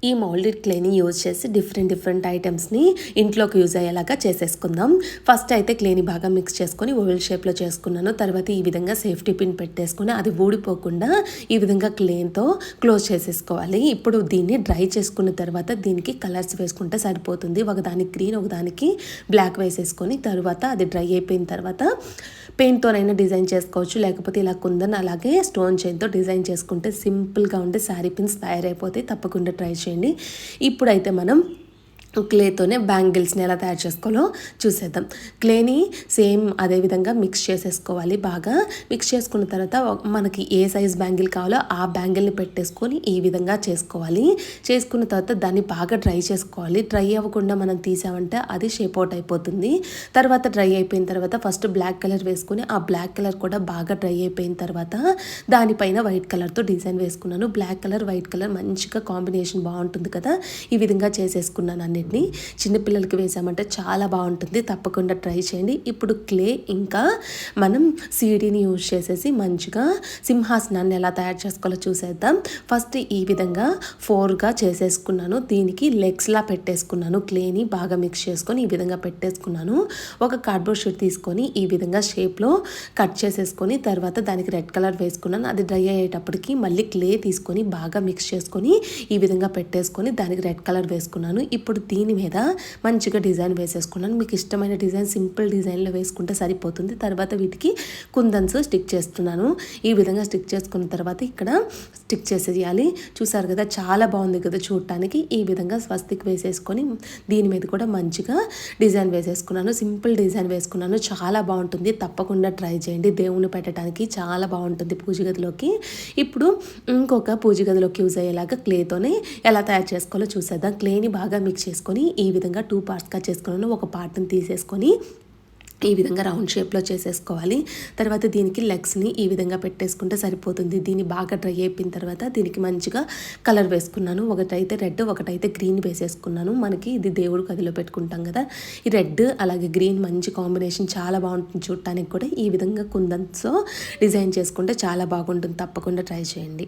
ఈ moulded క్లేని use చేసి different ఐటమ్స్ని ఇంట్లోకి యూజ్ అయ్యేలాగా చేసేసుకుందాం. ఫస్ట్ అయితే క్లేని బాగా మిక్స్ చేసుకొని ఓవెల్ షేప్లో చేసుకున్నాను. తర్వాత ఈ విధంగా సేఫ్టీ పిన్ పెట్టేసుకొని అది ఊడిపోకుండా ఈ విధంగా క్లేన్తో క్లోజ్ చేసేసుకోవాలి. ఇప్పుడు దీన్ని డ్రై చేసుకున్న తర్వాత దీనికి కలర్స్ వేసుకుంటే సరిపోతుంది. ఒకదానికి గ్రీన్ ఒకదానికి బ్లాక్ వేసేసుకొని తర్వాత అది డ్రై అయిపోయిన తర్వాత పెయింట్తోనైనా డిజైన్ చేసుకోవచ్చు, లేకపోతే ఇలా కుందన్ అలాగే స్టోన్ చైన్తో డిజైన్ చేసుకుంటే సింపుల్గా ఉండే శారీ పిన్స్ తయారైపోతాయి. తప్పకుండా ట్రై చేయండి. ఇప్పుడైతే మనం క్లేతోనే బ్యాంగిల్స్ని ఎలా తయారు చేసుకోవాలో చూసేద్దాం. క్లేని సేమ్ అదేవిధంగా మిక్స్ చేసేసుకోవాలి. బాగా మిక్స్ చేసుకున్న తర్వాత మనకి ఏ సైజ్ బ్యాంగిల్ కావాలో ఆ బ్యాంగిల్ని పెట్టేసుకొని ఈ విధంగా చేసుకోవాలి. చేసుకున్న తర్వాత దాన్ని బాగా డ్రై చేసుకోవాలి. డ్రై అవ్వకుండా మనం తీసామంటే అది షేప్ అవుట్ అయిపోతుంది. తర్వాత డ్రై అయిపోయిన తర్వాత ఫస్ట్ బ్లాక్ కలర్ వేసుకొని ఆ బ్లాక్ కలర్ కూడా బాగా డ్రై అయిపోయిన తర్వాత దానిపైన వైట్ కలర్తో డిజైన్ వేసుకున్నాను. బ్లాక్ కలర్ వైట్ కలర్ మంచిగా కాంబినేషన్ బాగుంటుంది కదా. ఈ విధంగా చేసేసుకున్నాను. అన్నిటిని చిన్నపిల్లలకి వేసామంటే చాలా బాగుంటుంది. తప్పకుండా ట్రై చేయండి. ఇప్పుడు క్లే ఇంకా మనం సీడీని యూజ్ చేసేసి మంచిగా సింహాసనాన్ని ఎలా తయారు చేసుకోవాలో చూసేద్దాం. ఫస్ట్ ఈ విధంగా 4గా చేసేసుకున్నాను. దీనికి లెగ్స్లా పెట్టేసుకున్నాను. క్లేని బాగా మిక్స్ చేసుకొని ఈ విధంగా పెట్టేసుకున్నాను. ఒక కార్డ్బోర్డ్ షీట్ తీసుకొని ఈ విధంగా షేప్లో కట్ చేసేసుకొని తర్వాత దానికి రెడ్ కలర్ వేసుకున్నాను. అది డ్రై అయ్యేటప్పటికి మళ్ళీ క్లే తీసుకొని బాగా మిక్స్ చేసుకొని ఈ విధంగా పెట్టేసుకొని దానికి రెడ్ కలర్ వేసుకున్నాను. ఇప్పుడు దీని మీద మంచిగా డిజైన్ వేసేసుకున్నాను. మీకు ఇష్టమైన డిజైన్ సింపుల్ డిజైన్లో వేసుకుంటే సరిపోతుంది. తర్వాత వీటికి కుందన్స్ స్టిక్ చేస్తున్నాను. ఈ విధంగా స్టిక్ చేసుకున్న తర్వాత ఇక్కడ స్టిక్ చేసేయాలి. చూసారు కదా, చాలా బాగుంది కదా చూడటానికి. ఈ విధంగా స్వస్తిక్ వేసేసుకొని దీని మీద కూడా మంచిగా డిజైన్ వేసేసుకున్నాను. సింపుల్ డిజైన్ వేసుకున్నాను. చాలా బాగుంటుంది. తప్పకుండా ట్రై చేయండి. దేవుని పెట్టడానికి చాలా బాగుంటుంది పూజ గదిలోకి. ఇప్పుడు ఇంకొక పూజ గదిలోకి యూజ్ అయ్యేలాగా క్లేతోనే ఎలా తయారు చేసుకోవాలో చూసేద్దాం. క్లేని బాగా మిక్స్ చేసుకొని ఈ విధంగా 2 పార్ట్స్గా చేసుకున్నాను. ఒక పార్ట్ని తీసేసుకొని ఈ విధంగా రౌండ్ షేప్లో చేసేసుకోవాలి. తర్వాత దీనికి లెగ్స్ని ఈ విధంగా పెట్టేసుకుంటే సరిపోతుంది. దీన్ని బాగా డ్రై అయిపోయిన తర్వాత దీనికి మంచిగా కలర్ వేసుకున్నాను. ఒకటైతే రెడ్ ఒకటైతే గ్రీన్ వేసేసుకున్నాను. మనకి ఇది దేవుడు గదిలో పెట్టుకుంటాం కదా. ఈ రెడ్ అలాగే గ్రీన్ మంచి కాంబినేషన్ చాలా బాగుంటుంది. చూడటానికి కూడా ఈ విధంగా కుందన్స్తో డిజైన్ చేసుకుంటే చాలా బాగుంటుంది. తప్పకుండా ట్రై చేయండి.